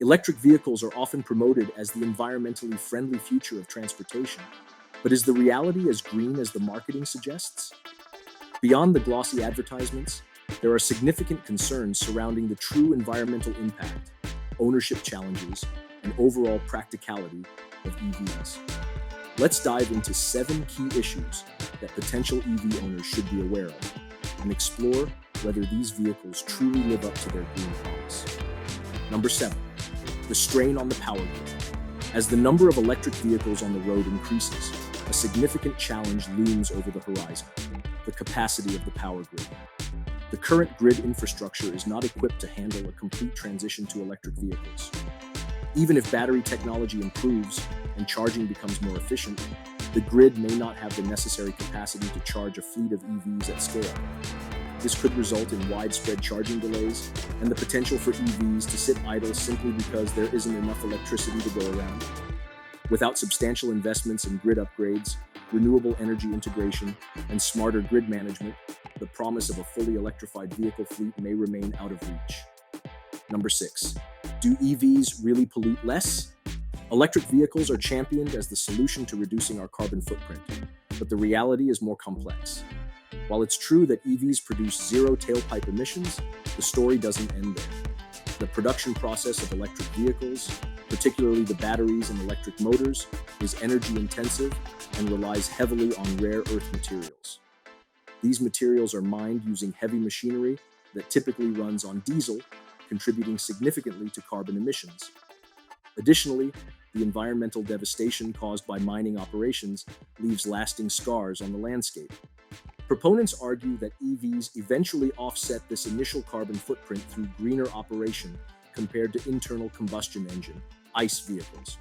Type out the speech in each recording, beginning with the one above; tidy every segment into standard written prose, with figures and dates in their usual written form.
Electric vehicles are often promoted as the environmentally friendly future of transportation, but is the reality as green as the marketing suggests? Beyond the glossy advertisements, there are significant concerns surrounding the true environmental impact, ownership challenges, and overall practicality of EVs. Let's dive into 7 key issues that potential EV owners should be aware of and explore whether these vehicles truly live up to their green promise. Number 7, the strain on the power grid. As the number of electric vehicles on the road increases, a significant challenge looms over the horizon: the capacity of the power grid. The current grid infrastructure is not equipped to handle a complete transition to electric vehicles. Even if battery technology improves and charging becomes more efficient, the grid may not have the necessary capacity to charge a fleet of EVs at scale. This could result in widespread charging delays and the potential for EVs to sit idle simply because there isn't enough electricity to go around. Without substantial investments in grid upgrades, renewable energy integration, and smarter grid management, the promise of a fully electrified vehicle fleet may remain out of reach. Number 6, do EVs really pollute less? Electric vehicles are championed as the solution to reducing our carbon footprint, but the reality is more complex. While it's true that EVs produce zero tailpipe emissions, the story doesn't end there. The production process of electric vehicles, particularly the batteries and electric motors, is energy intensive and relies heavily on rare earth materials. These materials are mined using heavy machinery that typically runs on diesel, contributing significantly to carbon emissions. Additionally, the environmental devastation caused by mining operations leaves lasting scars on the landscape. Proponents argue that EVs eventually offset this initial carbon footprint through greener operation compared to internal combustion engine, ICE vehicles.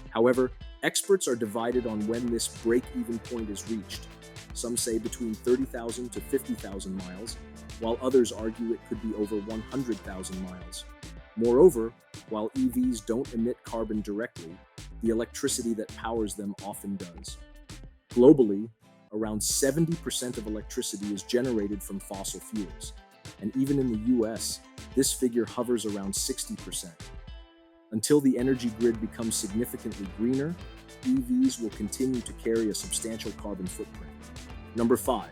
However, experts are divided on when this break-even point is reached. Some say between 30,000 to 50,000 miles, while others argue it could be over 100,000 miles. Moreover, while EVs don't emit carbon directly, the electricity that powers them often does. Globally, around 70% of electricity is generated from fossil fuels, and even in the US, this figure hovers around 60%. Until the energy grid becomes significantly greener, EVs will continue to carry a substantial carbon footprint. Number 5,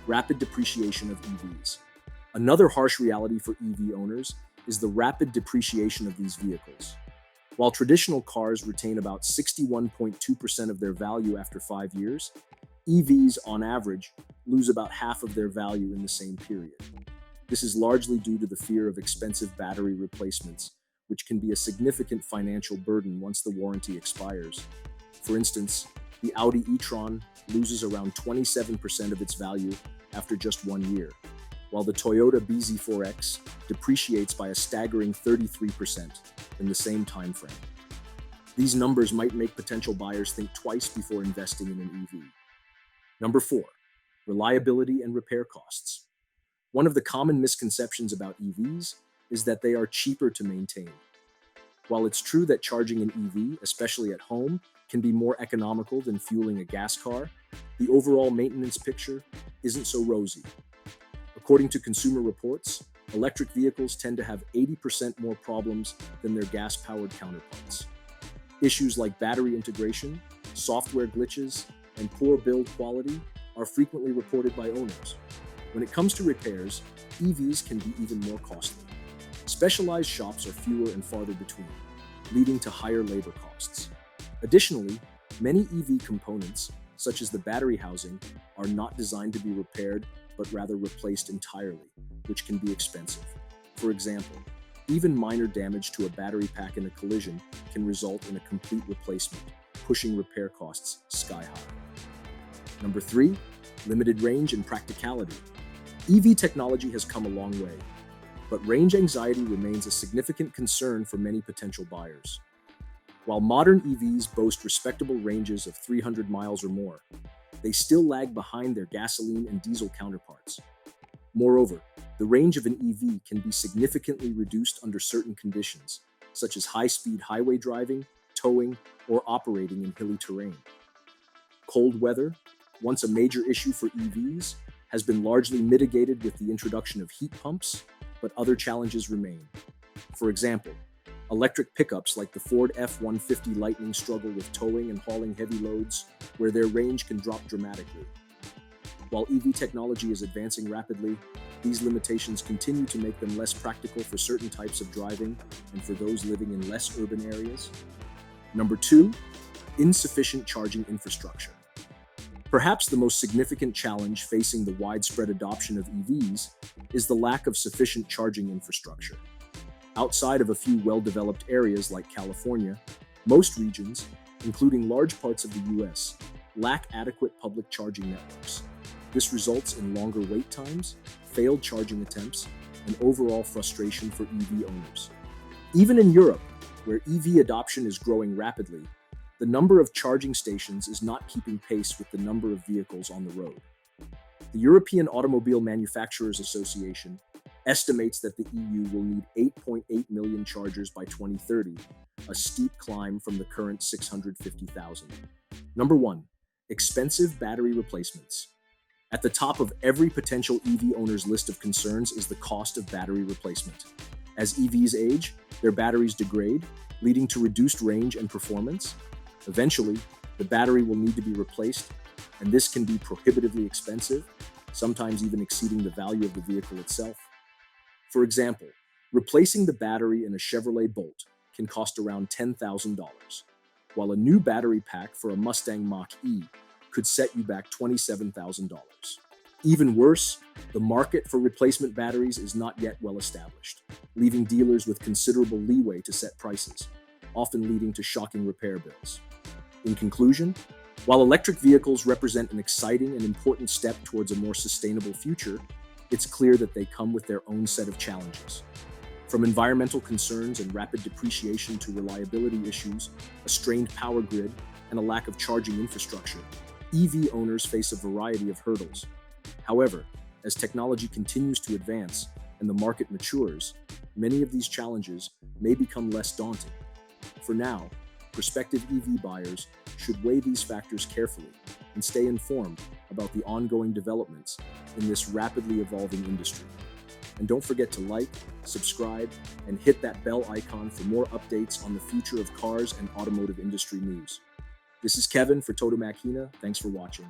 rapid depreciation of EVs. Another harsh reality for EV owners is the rapid depreciation of these vehicles. While traditional cars retain about 61.2% of their value after 5 years, EVs, on average, lose about half of their value in the same period. This is largely due to the fear of expensive battery replacements, which can be a significant financial burden once the warranty expires. For instance, the Audi e-tron loses around 27% of its value after just 1 year, while the Toyota bZ4X depreciates by a staggering 33% in the same time frame. These numbers might make potential buyers think twice before investing in an EV. Number 4, reliability and repair costs. One of the common misconceptions about EVs is that they are cheaper to maintain. While it's true that charging an EV, especially at home, can be more economical than fueling a gas car, the overall maintenance picture isn't so rosy. According to Consumer Reports, electric vehicles tend to have 80% more problems than their gas-powered counterparts. Issues like battery integration, software glitches, and poor build quality are frequently reported by owners. When it comes to repairs, EVs can be even more costly. Specialized shops are fewer and farther between, leading to higher labor costs. Additionally, many EV components, such as the battery housing, are not designed to be repaired, but rather replaced entirely, which can be expensive. For example, even minor damage to a battery pack in a collision can result in a complete replacement, pushing repair costs sky high. Number 3, limited range and practicality. EV technology has come a long way, but range anxiety remains a significant concern for many potential buyers. While modern EVs boast respectable ranges of 300 miles or more, they still lag behind their gasoline and diesel counterparts. Moreover, the range of an EV can be significantly reduced under certain conditions, such as high-speed highway driving, towing, or operating in hilly terrain. Cold weather, once a major issue for EVs, has been largely mitigated with the introduction of heat pumps, but other challenges remain. For example, Electric pickups like the Ford F-150 Lightning struggle with towing and hauling heavy loads, where their range can drop dramatically. While EV technology is advancing rapidly, these limitations continue to make them less practical for certain types of driving and for those living in less urban areas. Number two, insufficient charging infrastructure. Perhaps the most significant challenge facing the widespread adoption of EVs is the lack of sufficient charging infrastructure. Outside of a few well-developed areas like California, most regions, including large parts of the US, lack adequate public charging networks. This results in longer wait times, failed charging attempts, and overall frustration for EV owners. Even in Europe, where EV adoption is growing rapidly, the number of charging stations is not keeping pace with the number of vehicles on the road. The European Automobile Manufacturers Association estimates that the EU will need 8.8 million chargers by 2030, a steep climb from the current 650,000. Number one, expensive battery replacements. At the top of every potential EV owner's list of concerns is the cost of battery replacement. As EVs age, their batteries degrade, leading to reduced range and performance. Eventually, the battery will need to be replaced, and this can be prohibitively expensive, sometimes even exceeding the value of the vehicle itself. For example, replacing the battery in a Chevrolet Bolt can cost around $10,000, while a new battery pack for a Mustang Mach-E could set you back $27,000. Even worse, the market for replacement batteries is not yet well established, leaving dealers with considerable leeway to set prices, often leading to shocking repair bills. In conclusion, while electric vehicles represent an exciting and important step towards a more sustainable future, it's clear that they come with their own set of challenges. From environmental concerns and rapid depreciation to reliability issues, a strained power grid, and a lack of charging infrastructure, EV owners face a variety of hurdles. However, as technology continues to advance and the market matures, many of these challenges may become less daunting. For now, prospective EV buyers should weigh these factors carefully and stay informed about the ongoing developments in this rapidly evolving industry. And don't forget to like, subscribe, and hit that bell icon for more updates on the future of cars and automotive industry news. This is Kevin for Todo Machina. Thanks for watching.